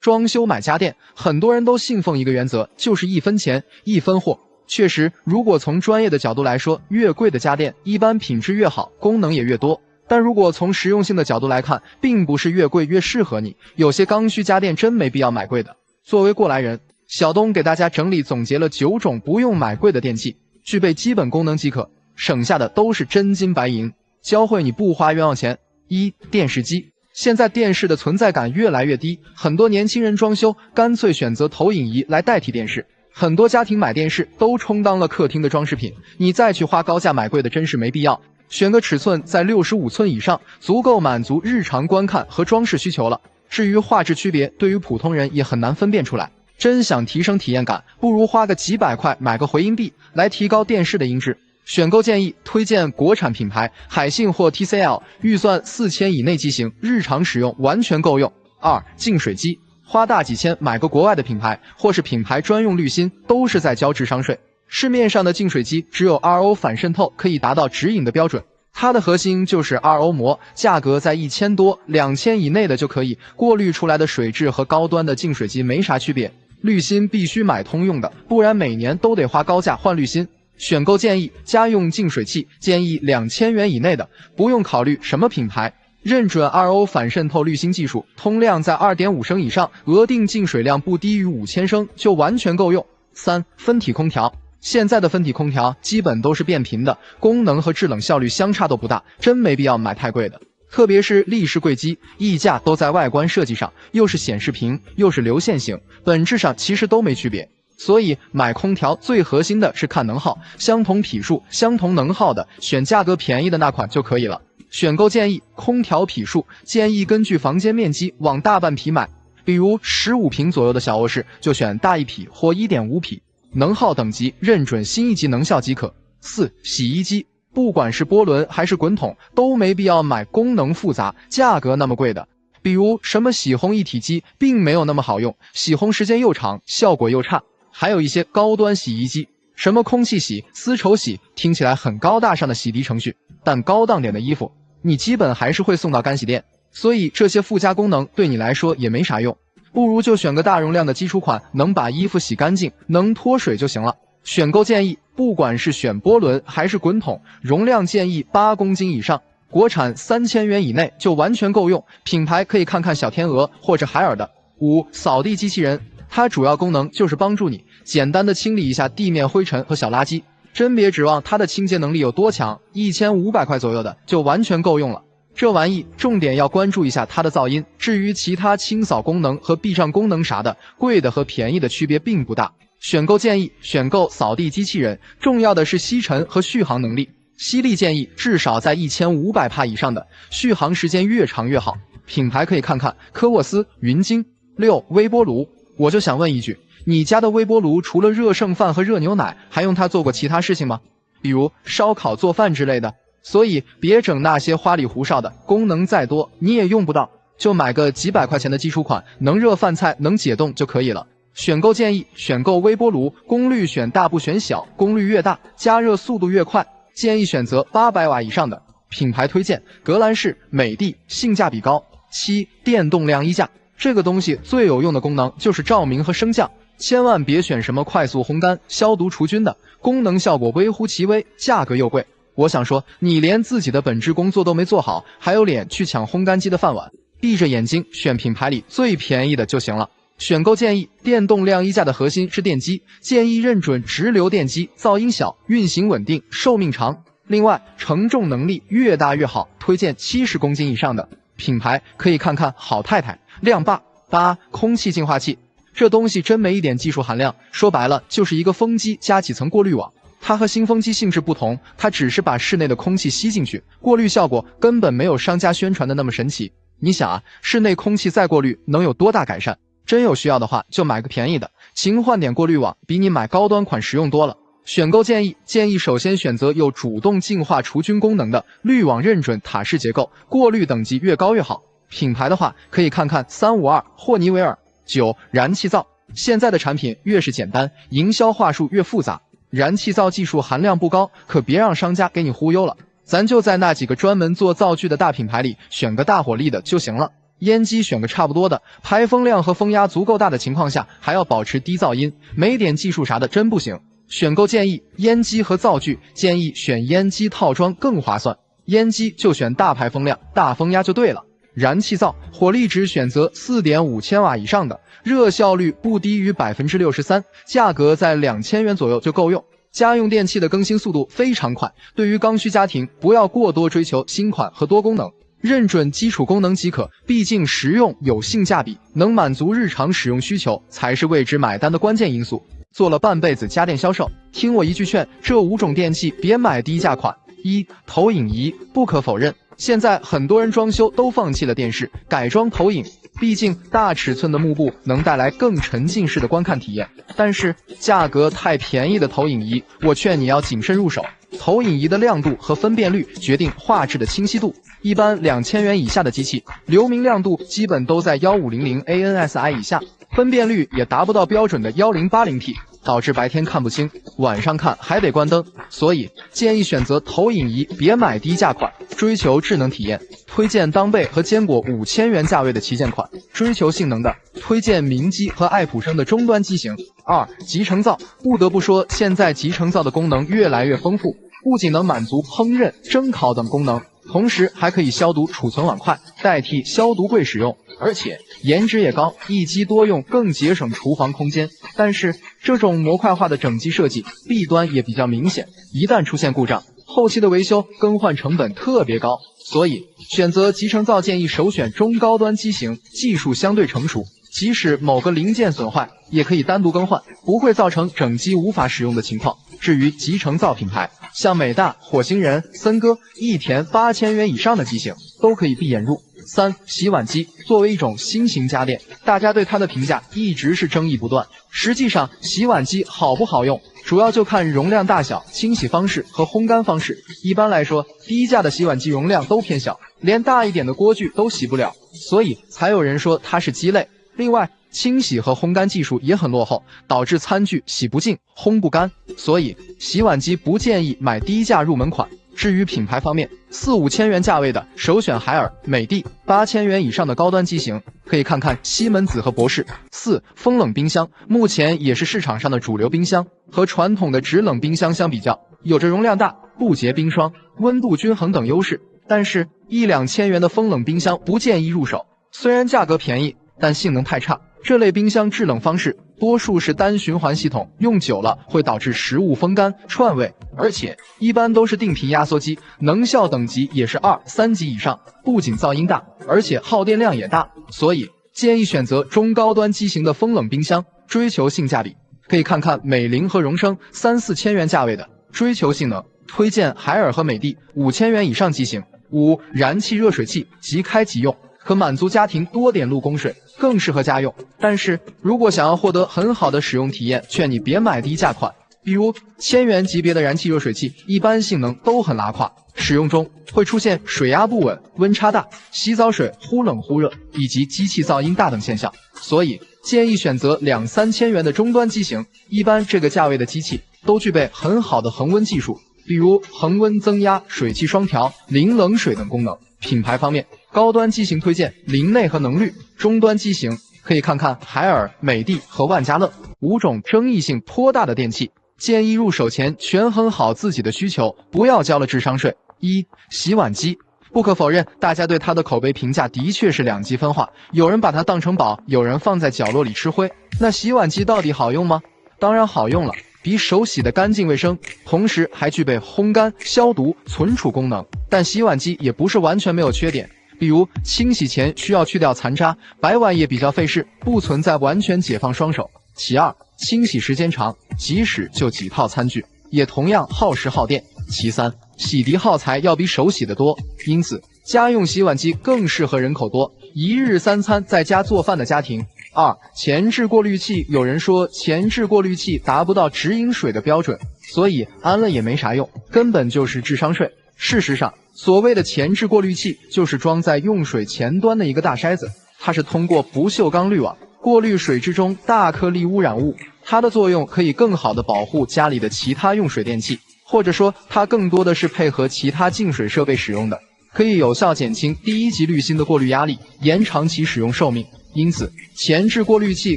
装修买家电，很多人都信奉一个原则，就是1分钱1分货。确实，如果从专业的角度来说，越贵的家电一般品质越好，功能也越多。但如果从实用性的角度来看，并不是越贵越适合你，有些刚需家电真没必要买贵的。作为过来人，小东给大家整理总结了9种不用买贵的电器，具备基本功能即可，省下的都是真金白银，教会你不花冤枉钱。1. 电视机。现在电视的存在感越来越低，很多年轻人装修干脆选择投影仪来代替电视，很多家庭买电视都充当了客厅的装饰品，你再去花高价买贵的真是没必要。选个尺寸在65寸以上，足够满足日常观看和装饰需求了。至于画质区别，对于普通人也很难分辨出来。真想提升体验感，不如花个几百块买个回音壁来提高电视的音质。选购建议推荐国产品牌海信或 TCL， 预算4000以内机型，日常使用完全够用。2. 净水机。花大几千买个国外的品牌或是品牌专用滤芯，都是在交智商税。市面上的净水机只有 RO 反渗透可以达到直饮的标准，它的核心就是 RO 膜，价格在1000多2000以内的就可以，过滤出来的水质和高端的净水机没啥区别。滤芯必须买通用的，不然每年都得花高价换滤芯。选购建议家用净水器建议2000元以内的，不用考虑什么品牌，认准 RO 反渗透滤芯技术，通量在 2.5 升以上，额定净水量不低于5000升就完全够用。3. 分体空调。现在的分体空调基本都是变频的，功能和制冷效率相差都不大，真没必要买太贵的。特别是立式柜机，溢价都在外观设计上，又是显示屏又是流线型，本质上其实都没区别。所以买空调最核心的是看能耗，相同匹数相同能耗的选价格便宜的那款就可以了。选购建议空调匹数建议根据房间面积往大半匹买，比如15平左右的小卧室就选大1匹或 1.5 匹，能耗等级认准新一级能效即可。4. 洗衣机。不管是波轮还是滚筒，都没必要买功能复杂价格那么贵的，比如什么洗烘一体机并没有那么好用，洗烘时间又长，效果又差。还有一些高端洗衣机，什么空气洗、丝绸洗，听起来很高大上的洗涤程序，但高档点的衣服你基本还是会送到干洗店，所以这些附加功能对你来说也没啥用，不如就选个大容量的基础款，能把衣服洗干净，能脱水就行了。选购建议不管是选波轮还是滚筒，容量建议8公斤以上，国产3000元以内就完全够用，品牌可以看看小天鹅或者海尔的。5. 扫地机器人。它主要功能就是帮助你简单的清理一下地面灰尘和小垃圾，真别指望它的清洁能力有多强，1500块左右的就完全够用了。这玩意重点要关注一下它的噪音，至于其他清扫功能和避障功能啥的，贵的和便宜的区别并不大。选购建议选购扫地机器人，重要的是吸尘和续航能力，吸力建议至少在1500帕以上的，续航时间越长越好。品牌可以看看科沃斯、云鲸。6. 微波炉。我就想问一句，你家的微波炉除了热剩饭和热牛奶，还用它做过其他事情吗？比如烧烤、做饭之类的。所以别整那些花里胡哨的，功能再多你也用不到，就买个几百块钱的基础款，能热饭菜能解冻就可以了。选购建议选购微波炉，功率选大不选小，功率越大加热速度越快，建议选择800瓦以上的。品牌推荐格兰仕、美的，性价比高。7. 电动晾衣架。这个东西最有用的功能就是照明和升降，千万别选什么快速烘干、消毒除菌的，功能效果微乎其微，价格又贵。我想说，你连自己的本职工作都没做好，还有脸去抢烘干机的饭碗？闭着眼睛选品牌里最便宜的就行了。选购建议电动晾衣架的核心是电机，建议认准直流电机，噪音小，运行稳定，寿命长。另外承重能力越大越好，推荐70公斤以上的。品牌可以看看好太太、亮爸。8. 空气净化器。这东西真没一点技术含量，说白了就是一个风机加几层过滤网，它和新风机性质不同，它只是把室内的空气吸进去，过滤效果根本没有商家宣传的那么神奇。你想啊，室内空气再过滤能有多大改善？真有需要的话就买个便宜的，勤换点过滤网，比你买高端款实用多了。选购建议首先选择有主动净化除菌功能的，滤网认准塔式结构，过滤等级越高越好。品牌的话可以看看352、霍尼韦尔。9. 燃气灶。现在的产品越是简单，营销话术越复杂，燃气灶技术含量不高，可别让商家给你忽悠了，咱就在那几个专门做灶具的大品牌里选个大火力的就行了。烟机选个差不多的，排风量和风压足够大的情况下，还要保持低噪音，没点技术啥的真不行。选购建议：烟机和灶具，建议选烟机套装更划算。烟机就选大排风量、大风压就对了。燃气灶火力值选择 4.5 千瓦以上的，热效率不低于 63%， 价格在2000元左右就够用。家用电器的更新速度非常快，对于刚需家庭不要过多追求新款和多功能，认准基础功能即可，毕竟实用有性价比，能满足日常使用需求才是为之买单的关键因素。做了半辈子家电销售，听我一句劝，这5种电器别买低价款。1. 投影仪，不可否认，现在很多人装修都放弃了电视，改装投影，毕竟大尺寸的幕布能带来更沉浸式的观看体验，但是价格太便宜的投影仪，我劝你要谨慎入手。投影仪的亮度和分辨率决定画质的清晰度，一般2000元以下的机器，流明亮度基本都在1500 ANSI 以下，分辨率也达不到标准的 1080P， 导致白天看不清，晚上看还得关灯，所以建议选择投影仪，别买低价款，追求智能体验。推荐当贝和坚果5000元价位的旗舰款，追求性能的推荐明基和爱普生的终端机型。2. 集成灶，不得不说，现在集成灶的功能越来越丰富，不仅能满足烹饪、蒸烤等功能，同时还可以消毒储存碗筷，代替消毒柜使用，而且颜值也高，一机多用，更节省厨房空间。但是这种模块化的整机设计弊端也比较明显，一旦出现故障，后期的维修更换成本特别高，所以选择集成灶建议首选中高端机型，技术相对成熟，即使某个零件损坏，也可以单独更换，不会造成整机无法使用的情况。至于集成灶品牌，像美大、火星人、森哥、益田8000元以上的机型都可以闭眼入。3. 洗碗机作为一种新型家电，大家对它的评价一直是争议不断。实际上，洗碗机好不好用，主要就看容量大小、清洗方式和烘干方式。一般来说，低价的洗碗机容量都偏小，连大一点的锅具都洗不了，所以才有人说它是鸡肋。另外，清洗和烘干技术也很落后，导致餐具洗不净、烘不干，所以洗碗机不建议买低价入门款。至于品牌方面，4、5千元价位的首选海尔、美的，8000元以上的高端机型可以看看西门子和博士。4. 风冷冰箱，目前也是市场上的主流冰箱，和传统的制冷冰箱相比较，有着容量大、不结冰霜、温度均衡等优势，但是1-2千元的风冷冰箱不建议入手，虽然价格便宜，但性能太差。这类冰箱制冷方式多数是单循环系统，用久了会导致食物风干、串味，而且一般都是定频压缩机，能效等级也是2、3级以上，不仅噪音大，而且耗电量也大，所以建议选择中高端机型的风冷冰箱，追求性价比。可以看看美菱和荣升3-4千元价位的，追求性能，推荐海尔和美的5000元以上机型。5. 燃气热水器，即开即用，可满足家庭多点路供水，更适合家用。但是如果想要获得很好的使用体验，劝你别买低价款，比如1000元级别的燃气热水器，一般性能都很拉胯，使用中会出现水压不稳、温差大、洗澡水忽冷忽热，以及机器噪音大等现象，所以建议选择2-3千元的终端机型。一般这个价位的机器都具备很好的恒温技术，比如恒温增压、水汽双调、零冷水等功能。品牌方面，高端机型推荐林内和能绿，中端机型可以看看海尔、美的和万家乐。5种争议性颇大的电器，建议入手前权衡好自己的需求，不要交了智商税。1. 洗碗机，不可否认，大家对它的口碑评价的确是两极分化，有人把它当成宝，有人放在角落里吃灰。那洗碗机到底好用吗？当然好用了，比手洗的干净卫生，同时还具备烘干、消毒、存储功能。但洗碗机也不是完全没有缺点，比如清洗前需要去掉残渣，摆碗也比较费事，不存在完全解放双手。其2，清洗时间长，即使就几套餐具，也同样耗时耗电。其3，洗涤耗材要比手洗的多，因此家用洗碗机更适合人口多、一日3餐在家做饭的家庭。2. 前置过滤器，有人说前置过滤器达不到直饮水的标准，所以安了也没啥用，根本就是智商税。事实上，所谓的前置过滤器就是装在用水前端的一个大筛子，它是通过不锈钢滤网过滤水质中大颗粒污染物，它的作用可以更好地保护家里的其他用水电器，或者说它更多的是配合其他净水设备使用的。可以有效减轻第一级滤芯的过滤压力，延长其使用寿命。因此，前置过滤器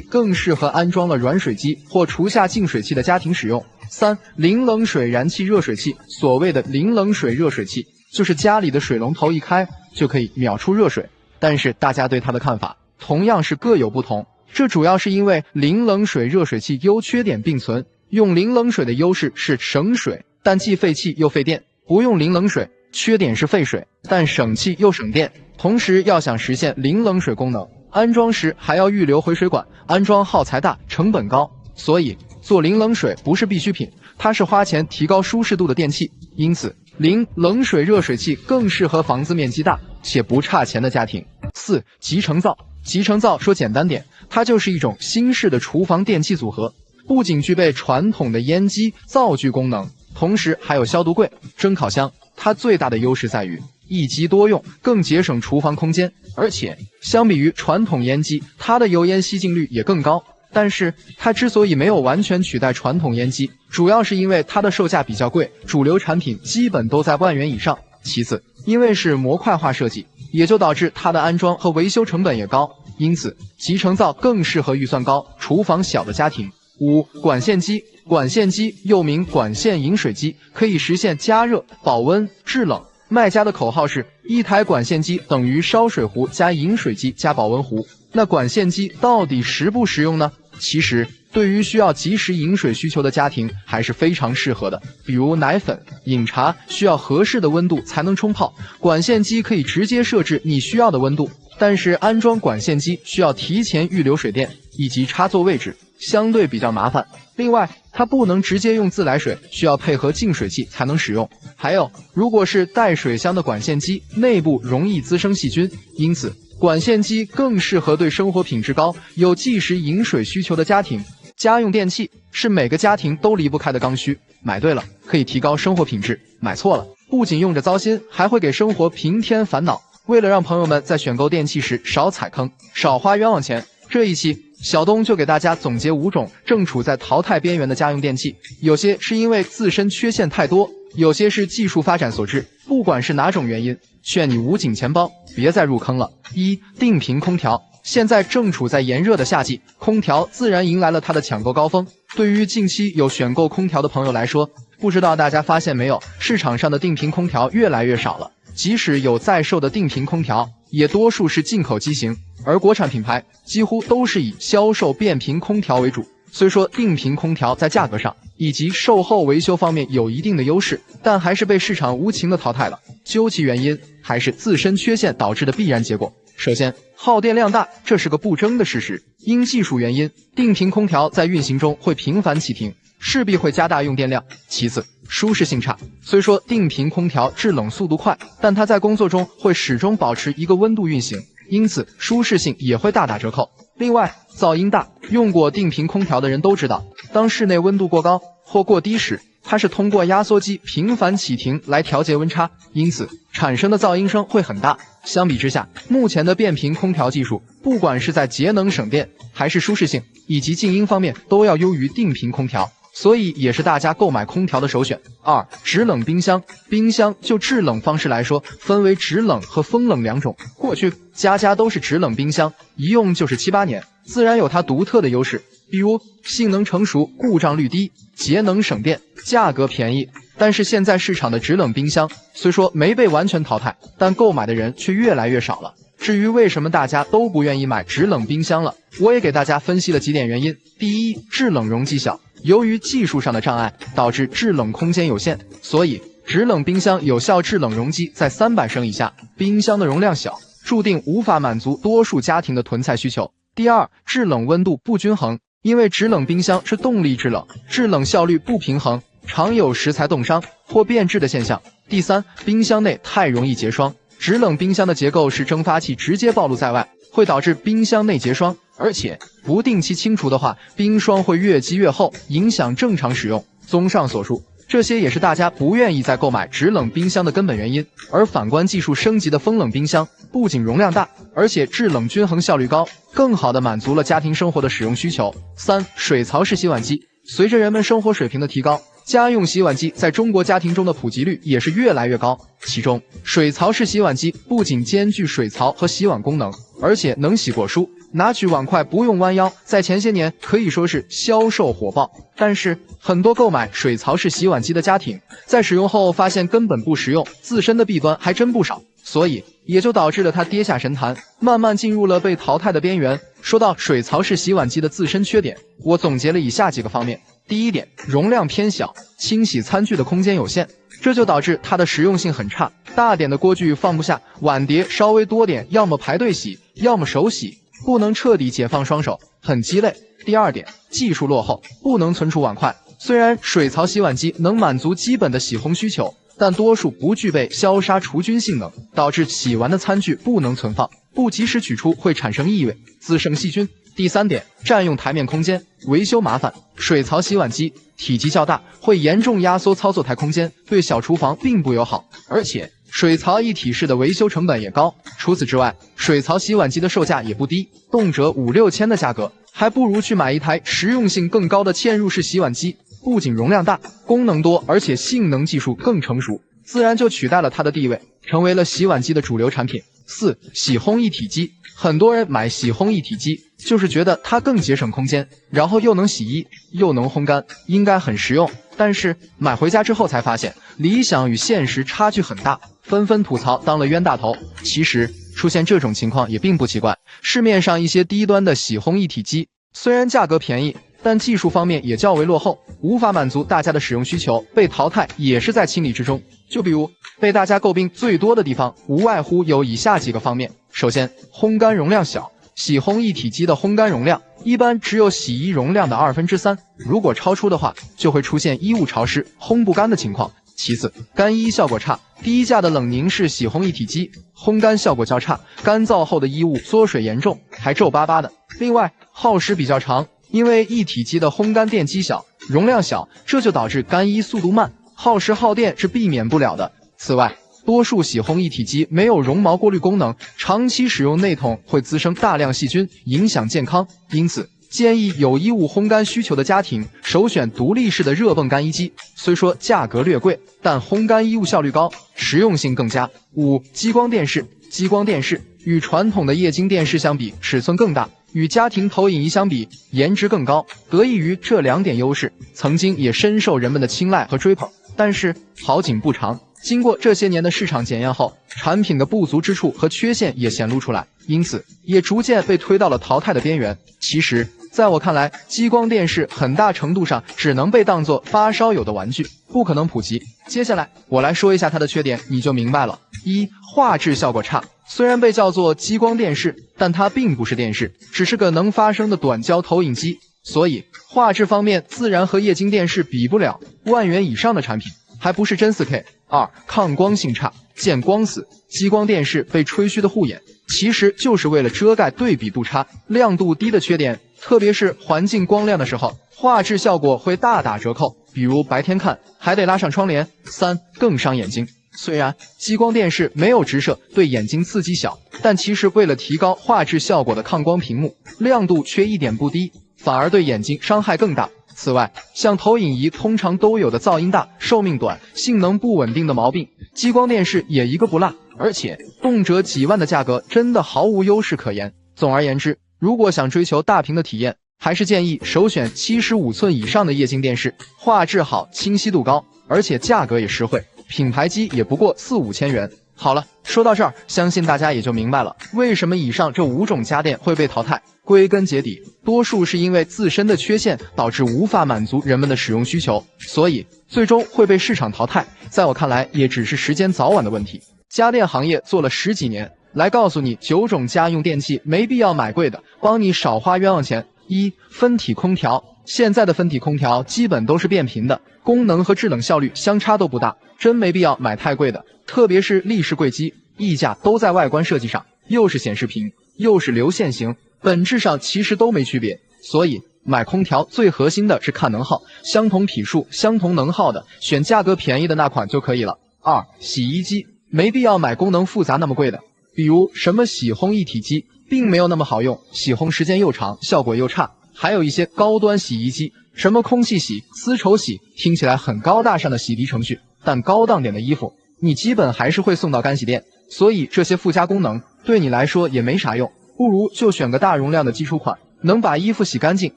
更适合安装了软水机或厨下净水器的家庭使用。3. 零冷水燃气热水器。所谓的零冷水热水器，就是家里的水龙头一开就可以秒出热水。但是大家对它的看法同样是各有不同，这主要是因为零冷水热水器优缺点并存。用零冷水的优势是省水，但既费气又费电；不用零冷水，缺点是费水，但省气又省电。同时，要想实现零冷水功能，安装时还要预留回水管，安装耗材大，成本高。所以做零冷水不是必需品，它是花钱提高舒适度的电器。因此，零冷水热水器更适合房子面积大且不差钱的家庭。4. 集成灶。集成灶说简单点，它就是一种新式的厨房电器组合，不仅具备传统的烟机、灶具功能，同时还有消毒柜、蒸烤箱。它最大的优势在于一机多用，更节省厨房空间，而且相比于传统烟机，它的油烟吸净率也更高。但是它之所以没有完全取代传统烟机，主要是因为它的售价比较贵，主流产品基本都在10000元以上。其次，因为是模块化设计，也就导致它的安装和维修成本也高，因此集成灶更适合预算高、厨房小的家庭。5. 管线机。管线机又名管线饮水机，可以实现加热、保温、制冷。卖家的口号是一台管线机等于烧水壶加饮水机加保温壶。那管线机到底实不实用呢？其实对于需要及时饮水需求的家庭还是非常适合的，比如奶粉、饮茶需要合适的温度才能冲泡，管线机可以直接设置你需要的温度。但是安装管线机需要提前预留水电以及插座位置，相对比较麻烦。另外，它不能直接用自来水，需要配合净水器才能使用。还有，如果是带水箱的管线机，内部容易滋生细菌，因此管线机更适合对生活品质高、有即时饮水需求的家庭。家用电器是每个家庭都离不开的刚需，买对了可以提高生活品质，买错了不仅用着糟心，还会给生活平添烦恼。为了让朋友们在选购电器时少踩坑、少花冤枉钱，这一期小东就给大家总结5种正处在淘汰边缘的家用电器，有些是因为自身缺陷太多，有些是技术发展所致。不管是哪种原因，劝你捂紧钱包，别再入坑了。1. 定频空调。现在正处在炎热的夏季，空调自然迎来了它的抢购高峰。对于近期有选购空调的朋友来说，不知道大家发现没有，市场上的定频空调越来越少了。即使有在售的定频空调，也多数是进口机型，而国产品牌几乎都是以销售变频空调为主。虽说定频空调在价格上以及售后维修方面有一定的优势，但还是被市场无情的淘汰了。究其原因，还是自身缺陷导致的必然结果。首先，耗电量大，这是个不争的事实。因技术原因，定频空调在运行中会频繁启停，势必会加大用电量。其次，舒适性差。虽说定频空调制冷速度快，但它在工作中会始终保持一个温度运行，因此舒适性也会大打折扣。另外，噪音大，用过定频空调的人都知道，当室内温度过高或过低时，它是通过压缩机频繁启停来调节温差，因此产生的噪音声会很大。相比之下，目前的变频空调技术，不管是在节能省电，还是舒适性以及静音方面，都要优于定频空调，所以也是大家购买空调的首选。2. 制冷冰箱。冰箱就制冷方式来说，分为制冷和风冷2种。过去家家都是制冷冰箱，一用就是7、8年，自然有它独特的优势，比如性能成熟、故障率低、节能省电、价格便宜。但是现在市场的制冷冰箱虽说没被完全淘汰，但购买的人却越来越少了。至于为什么大家都不愿意买制冷冰箱了，我也给大家分析了几点原因。第一，制冷容积小，由于技术上的障碍，导致制冷空间有限，所以制冷冰箱有效制冷容积在300升以下，冰箱的容量小，注定无法满足多数家庭的囤菜需求。第二，制冷温度不均衡，因为制冷冰箱是动力制冷，制冷效率不平衡，常有食材冻伤或变质的现象。第三，冰箱内太容易结霜，制冷冰箱的结构是蒸发器直接暴露在外，会导致冰箱内结霜，而且不定期清除的话，冰霜会越积越厚，影响正常使用。综上所述，这些也是大家不愿意再购买制冷冰箱的根本原因。而反观技术升级的风冷冰箱，不仅容量大，而且制冷均衡效率高，更好地满足了家庭生活的使用需求。3. 水槽式洗碗机。随着人们生活水平的提高，家用洗碗机在中国家庭中的普及率也是越来越高。其中，水槽式洗碗机不仅兼具水槽和洗碗功能，而且能洗果蔬，拿取碗筷不用弯腰，在前些年可以说是销售火爆。但是，很多购买水槽式洗碗机的家庭，在使用后发现根本不实用，自身的弊端还真不少，所以也就导致了它跌下神坛，慢慢进入了被淘汰的边缘。说到水槽式洗碗机的自身缺点，我总结了以下几个方面。第一点，容量偏小，清洗餐具的空间有限，这就导致它的实用性很差。大点的锅具放不下，碗碟稍微多点，要么排队洗，要么手洗，不能彻底解放双手，很鸡肋。第二点，技术落后，不能存储碗筷。虽然水槽洗碗机能满足基本的洗烘需求，但多数不具备消杀除菌性能，导致洗完的餐具不能存放，不及时取出会产生异味，滋生细菌。第三点，占用台面空间，维修麻烦。水槽洗碗机体积较大，会严重压缩操作台空间，对小厨房并不友好。而且，水槽一体式的维修成本也高。除此之外，水槽洗碗机的售价也不低，动辄5、6千的价格，还不如去买一台实用性更高的嵌入式洗碗机。不仅容量大，功能多，而且性能技术更成熟，自然就取代了它的地位，成为了洗碗机的主流产品。4. 洗烘一体机，很多人买洗烘一体机，就是觉得它更节省空间，然后又能洗衣，又能烘干，应该很实用。但是买回家之后才发现，理想与现实差距很大，纷纷吐槽当了冤大头。其实出现这种情况也并不奇怪，市面上一些低端的洗烘一体机，虽然价格便宜，但技术方面也较为落后，无法满足大家的使用需求，被淘汰也是在情理之中。就比如被大家诟病最多的地方，无外乎有以下几个方面。首先，烘干容量小，洗烘一体机的烘干容量一般只有洗衣容量的3/2，如果超出的话，就会出现衣物潮湿、烘不干的情况。其次，干衣效果差，低价的冷凝式洗烘一体机烘干效果较差，干燥后的衣物缩水严重，还皱巴巴的。另外，耗时比较长，因为一体机的烘干电机小，容量小，这就导致干衣速度慢，耗时耗电是避免不了的。此外，多数洗烘一体机没有绒毛过滤功能，长期使用内桶会滋生大量细菌，影响健康。因此，建议有衣物烘干需求的家庭首选独立式的热泵干衣机，虽说价格略贵，但烘干衣物效率高，实用性更佳。5. 激光电视，激光电视与传统的液晶电视相比，尺寸更大，与家庭投影仪相比，颜值更高。得益于这2点优势，曾经也深受人们的青睐和追捧。但是好景不长，经过这些年的市场检验后，产品的不足之处和缺陷也显露出来，因此也逐渐被推到了淘汰的边缘。其实在我看来，激光电视很大程度上只能被当作发烧友的玩具，不可能普及。接下来我来说一下它的缺点，你就明白了。1. 画质效果差，虽然被叫做激光电视，但它并不是电视，只是个能发声的短焦投影机，所以画质方面自然和液晶电视比不了，万元以上的产品还不是真 4K。2. 抗光性差，见光死，激光电视被吹嘘的护眼，其实就是为了遮盖对比度差、亮度低的缺点，特别是环境光亮的时候，画质效果会大打折扣，比如白天看还得拉上窗帘。3. 更伤眼睛，虽然激光电视没有直射，对眼睛刺激小，但其实为了提高画质效果的抗光屏幕，亮度却一点不低，反而对眼睛伤害更大。此外，像投影仪通常都有的噪音大、寿命短、性能不稳定的毛病，激光电视也一个不落，而且动辄几万的价格真的毫无优势可言。总而言之，如果想追求大屏的体验，还是建议首选75寸以上的液晶电视，画质好、清晰度高，而且价格也实惠，品牌机也不过4、5千元。好了，说到这儿，相信大家也就明白了，为什么以上这5种家电会被淘汰。归根结底，多数是因为自身的缺陷导致无法满足人们的使用需求，所以最终会被市场淘汰。在我看来，也只是时间早晚的问题。家电行业做了10几年，来告诉你9种家用电器没必要买贵的，帮你少花冤枉钱。1. 分体空调，现在的分体空调基本都是变频的，功能和制冷效率相差都不大，真没必要买太贵的。特别是立式柜机，溢价都在外观设计上，又是显示屏，又是流线型，本质上其实都没区别。所以买空调最核心的是看能耗，相同匹数、相同能耗的，选价格便宜的那款就可以了。2. 洗衣机，没必要买功能复杂那么贵的，比如什么洗烘一体机，并没有那么好用，洗烘时间又长，效果又差。还有一些高端洗衣机，什么空气洗、丝绸洗，听起来很高大上的洗涤程序，但高档点的衣服，你基本还是会送到干洗店，所以这些附加功能对你来说也没啥用，不如就选个大容量的基础款，能把衣服洗干净，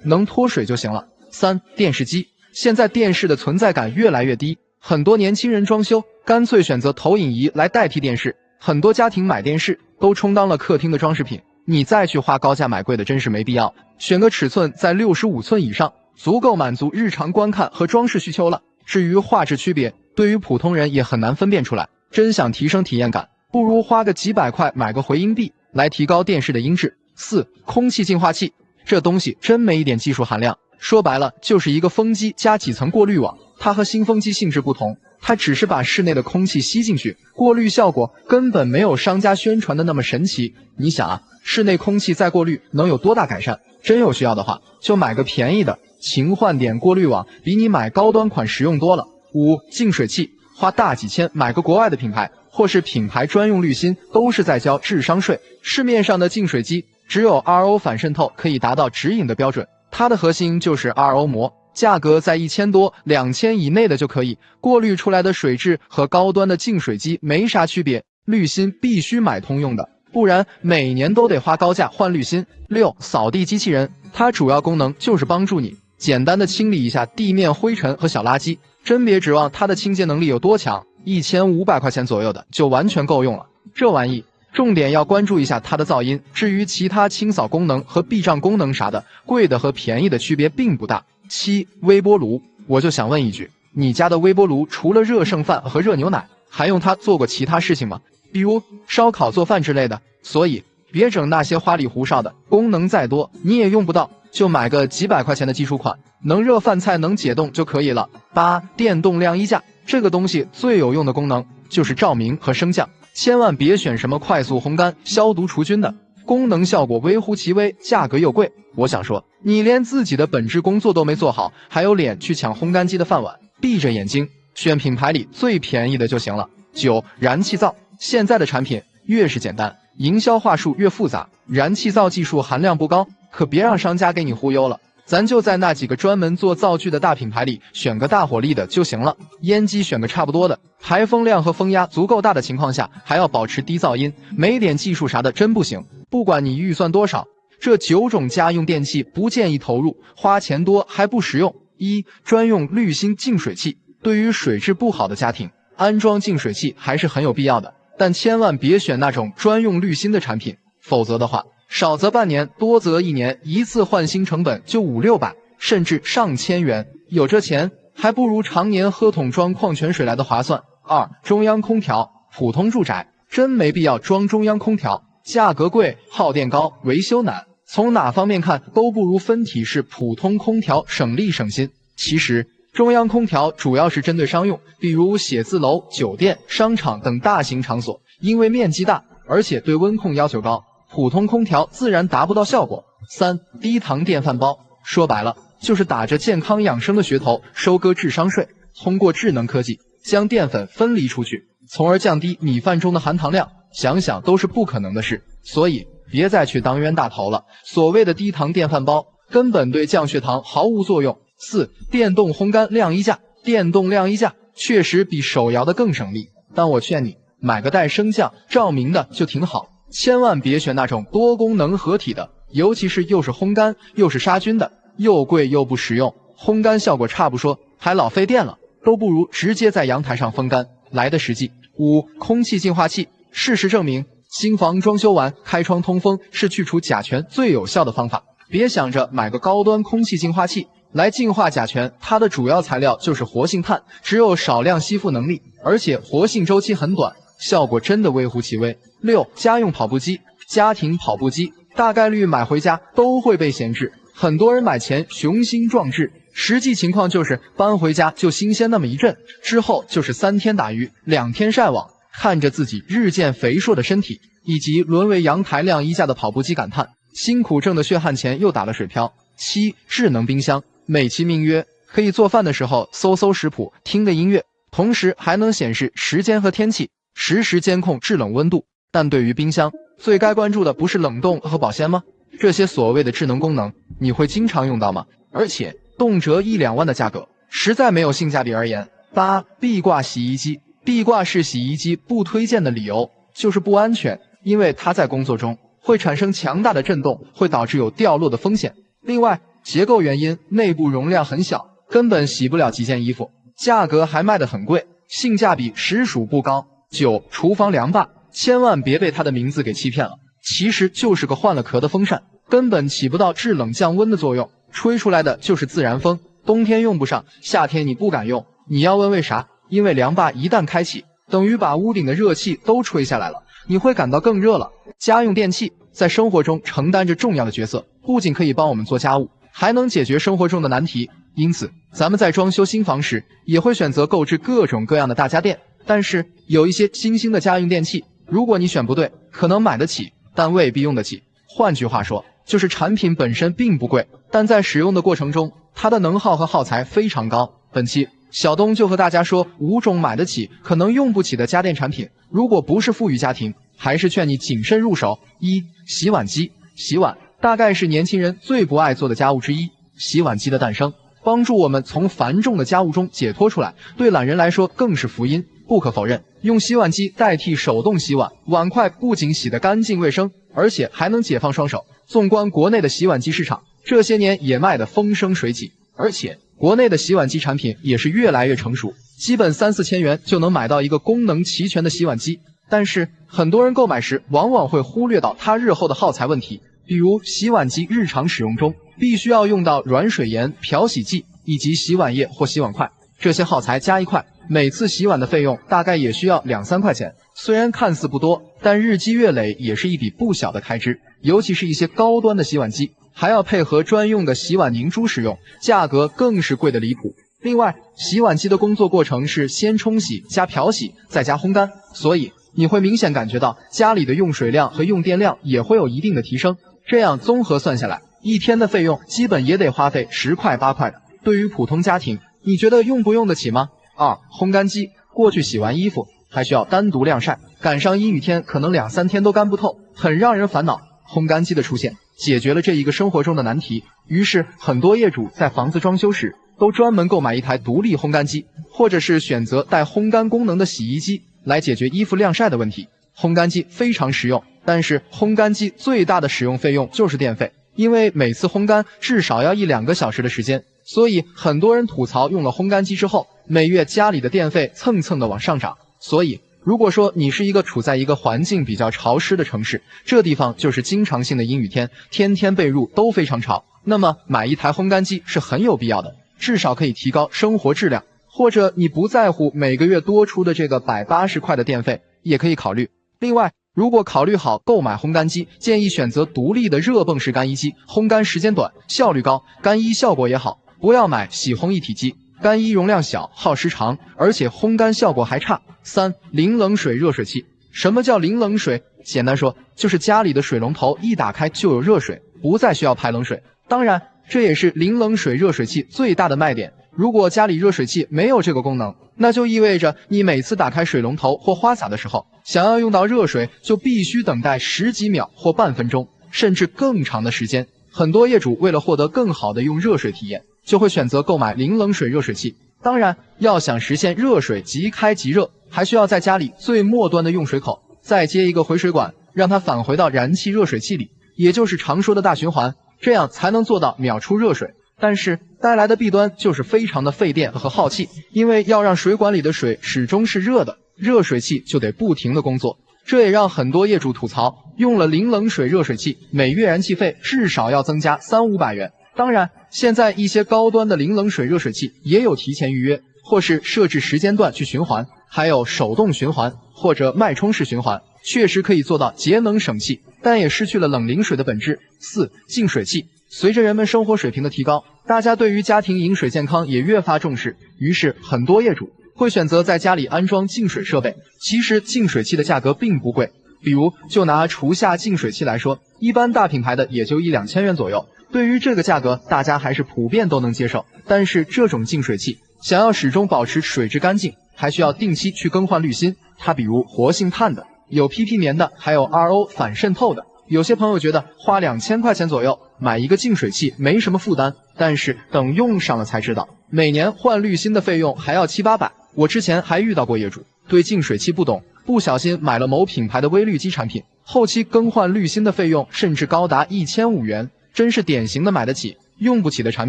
能脱水就行了。3. 电视机，现在电视的存在感越来越低，很多年轻人装修干脆选择投影仪来代替电视，很多家庭买电视都充当了客厅的装饰品，你再去花高价买贵的真是没必要，选个尺寸在65寸以上，足够满足日常观看和装饰需求了。至于画质区别，对于普通人也很难分辨出来，真想提升体验感，不如花个几百块买个回音壁来提高电视的音质。4. 空气净化器，这东西真没一点技术含量，说白了就是一个风机加几层过滤网，它和新风机性质不同，它只是把室内的空气吸进去，过滤效果根本没有商家宣传的那么神奇。你想啊，室内空气再过滤能有多大改善？真有需要的话，就买个便宜的勤换点过滤网，比你买高端款实用多了。5. 净水器，花大几千买个国外的品牌，或是品牌专用滤芯，都是在交智商税。市面上的净水机只有 RO 反渗透可以达到直饮的标准，它的核心就是 RO 膜，价格在1000多、2000以内的就可以，过滤出来的水质和高端的净水机没啥区别，滤芯必须买通用的，不然每年都得花高价换滤芯。6. 扫地机器人，它主要功能就是帮助你简单的清理一下地面灰尘和小垃圾，真别指望它的清洁能力有多强，1500块钱左右的就完全够用了。这玩意重点要关注一下它的噪音，至于其他清扫功能和避障功能啥的，贵的和便宜的区别并不大。7. 微波炉，我就想问一句，你家的微波炉除了热剩饭和热牛奶，还用它做过其他事情吗？比如烧烤做饭之类的，所以别整那些花里胡哨的，功能再多你也用不到，就买个几百块钱的基础款，能热饭菜能解冻就可以了。8. 电动晾衣架，这个东西最有用的功能就是照明和升降，千万别选什么快速烘干、消毒除菌的，功能效果微乎其微，价格又贵。我想说，你连自己的本职工作都没做好，还有脸去抢烘干机的饭碗？闭着眼睛选品牌里最便宜的就行了。9. 燃气灶，现在的产品越是简单，营销话术越复杂，燃气灶技术含量不高，可别让商家给你忽悠了。咱就在那几个专门做灶具的大品牌里选个大火力的就行了，烟机选个差不多的，排风量和风压足够大的情况下还要保持低噪音，没点技术啥的真不行。不管你预算多少，这9种家用电器不建议投入，花钱多还不实用。1. 专用滤芯净水器，对于水质不好的家庭，安装净水器还是很有必要的，但千万别选那种专用滤芯的产品，否则的话，少则半年，多则1年，一次换新成本就500-600，甚至上千元。有这钱，还不如常年喝桶装矿泉水来的划算。2. 中央空调，普通住宅真没必要装中央空调，价格贵，耗电高，维修难，从哪方面看都不如分体式普通空调省力省心。其实中央空调主要是针对商用，比如写字楼、酒店、商场等大型场所，因为面积大，而且对温控要求高，普通空调自然达不到效果。3. 低糖电饭煲，说白了就是打着健康养生的噱头收割智商税，通过智能科技将淀粉分离出去，从而降低米饭中的含糖量，想想都是不可能的事，所以别再去当冤大头了。所谓的低糖电饭煲根本对降血糖毫无作用。4. 电动烘干晾衣架，电动晾衣架确实比手摇的更省力，但我劝你买个带升降、照明的就挺好，千万别选那种多功能合体的，尤其是又是烘干又是杀菌的，又贵又不实用，烘干效果差不说，还老费电了，都不如直接在阳台上风干来的实际。5. 空气净化器，事实证明，新房装修完开窗通风是去除甲醛最有效的方法，别想着买个高端空气净化器来净化甲醛，它的主要材料就是活性炭，只有少量吸附能力，而且活性周期很短，效果真的微乎其微。6. 家用跑步机，家庭跑步机大概率买回家都会被闲置，很多人买前雄心壮志，实际情况就是搬回家就新鲜那么一阵，之后就是3天打鱼2天晒网，看着自己日渐肥硕的身体以及沦为阳台晾衣架的跑步机感叹，辛苦挣的血汗钱又打了水漂。7. 智能冰箱，美其名曰可以做饭的时候搜食谱，听个音乐，同时还能显示时间和天气，实时监控制冷温度。但对于冰箱，最该关注的不是冷冻和保鲜吗？这些所谓的智能功能，你会经常用到吗？而且动辄1、2万的价格，实在没有性价比而言。8. 壁挂洗衣机。壁挂式洗衣机不推荐的理由就是不安全，因为它在工作中会产生强大的震动，会导致有掉落的风险。另外，结构原因，内部容量很小，根本洗不了几件衣服，价格还卖得很贵，性价比实属不高。9. 厨房凉霸。千万别被它的名字给欺骗了，其实就是个换了壳的风扇，根本起不到制冷降温的作用，吹出来的就是自然风，冬天用不上，夏天你不敢用。你要问为啥？因为凉霸一旦开启，等于把屋顶的热气都吹下来了，你会感到更热了。家用电器在生活中承担着重要的角色，不仅可以帮我们做家务，还能解决生活中的难题。因此，咱们在装修新房时，也会选择购置各种各样的大家电。但是，有一些新兴的家用电器，如果你选不对，可能买得起，但未必用得起。换句话说，就是产品本身并不贵，但在使用的过程中，它的能耗和耗材非常高。本期小东就和大家说5种买得起可能用不起的家电产品，如果不是富裕家庭，还是劝你谨慎入手。1. 洗碗机。洗碗大概是年轻人最不爱做的家务之一，洗碗机的诞生帮助我们从繁重的家务中解脱出来，对懒人来说更是福音。不可否认，用洗碗机代替手动洗碗，碗筷不仅洗得干净卫生，而且还能解放双手。纵观国内的洗碗机市场，这些年也卖得风生水起，而且国内的洗碗机产品也是越来越成熟，基本3、4千元就能买到一个功能齐全的洗碗机。但是很多人购买时往往会忽略到它日后的耗材问题，比如洗碗机日常使用中必须要用到软水盐、漂洗剂以及洗碗液或洗碗筷，这些耗材加一块，每次洗碗的费用大概也需要2、3块钱。虽然看似不多，但日积月累也是一笔不小的开支。尤其是一些高端的洗碗机，还要配合专用的洗碗凝珠使用，价格更是贵得离谱。另外，洗碗机的工作过程是先冲洗加漂洗再加烘干，所以你会明显感觉到家里的用水量和用电量也会有一定的提升。这样综合算下来，一天的费用基本也得花费10块8块的。对于普通家庭，你觉得用不用得起吗？2. 烘干机。过去洗完衣服还需要单独晾晒，赶上阴雨天可能2、3天都干不透，很让人烦恼。烘干机的出现解决了这一个生活中的难题，于是很多业主在房子装修时都专门购买一台独立烘干机，或者是选择带烘干功能的洗衣机来解决衣服晾晒的问题。烘干机非常实用，但是烘干机最大的使用费用就是电费，因为每次烘干至少要1、2个小时的时间，所以很多人吐槽用了烘干机之后，每月家里的电费蹭蹭的往上涨。所以如果说你是一个处在一个环境比较潮湿的城市，这地方就是经常性的阴雨天，天天被褥都非常潮，那么买一台烘干机是很有必要的，至少可以提高生活质量。或者你不在乎每个月多出的这个180块的电费，也可以考虑。另外，如果考虑好购买烘干机，建议选择独立的热泵式干衣机，烘干时间短，效率高，干衣效果也好。不要买洗烘一体机，干衣容量小，耗时长，而且烘干效果还差。3. 零冷水热水器。什么叫零冷水？简单说，就是家里的水龙头一打开就有热水，不再需要排冷水。当然，这也是零冷水热水器最大的卖点。如果家里热水器没有这个功能，那就意味着你每次打开水龙头或花洒的时候，想要用到热水，就必须等待10几秒或半分钟，甚至更长的时间。很多业主为了获得更好的用热水体验，就会选择购买零冷水热水器。当然，要想实现热水即开即热，还需要在家里最末端的用水口再接一个回水管，让它返回到燃气热水器里，也就是常说的大循环，这样才能做到秒出热水。但是带来的弊端就是非常的费电和耗气，因为要让水管里的水始终是热的，热水器就得不停的工作。这也让很多业主吐槽，用了零冷水热水器，每月燃气费至少要增加300、500元。当然，现在一些高端的零冷水热水器也有提前预约，或是设置时间段去循环，还有手动循环或者脉冲式循环，确实可以做到节能省气，但也失去了冷凝水的本质。4. 净水器。随着人们生活水平的提高，大家对于家庭饮水健康也越发重视，于是很多业主会选择在家里安装净水设备。其实净水器的价格并不贵，比如就拿厨下净水器来说，一般大品牌的也就1、2千元左右。对于这个价格，大家还是普遍都能接受。但是这种净水器想要始终保持水质干净，还需要定期去更换滤芯。它比如活性炭的，有 PP 棉的，还有RO 反渗透的，有些朋友觉得花2000块钱左右买一个净水器没什么负担，但是等用上了才知道，每年换滤芯的费用还要700-800。我之前还遇到过业主对净水器不懂，不小心买了某品牌的微滤机产品，后期更换滤芯的费用甚至高达1500元，真是典型的买得起用不起的产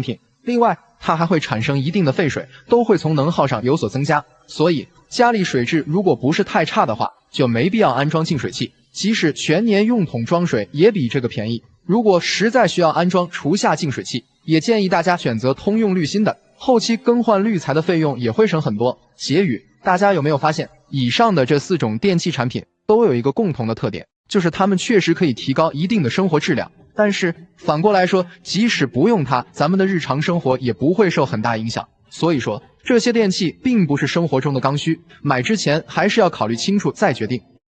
品。另外，它还会产生一定的废水，都会从能耗上有所增加，所以家里水质如果不是太差的话，就没必要安装净水器。即使全年用桶装水也比这个便宜。如果实在需要安装厨下净水器，也建议大家选择通用滤芯的，后期更换滤材的费用也会省很多。结语，大家有没有发现，以上的这4种电器产品都有一个共同的特点，就是它们确实可以提高一定的生活质量。但是反过来说，即使不用它，咱们的日常生活也不会受很大影响。所以说，这些电器并不是生活中的刚需，买之前还是要考虑清楚再决定。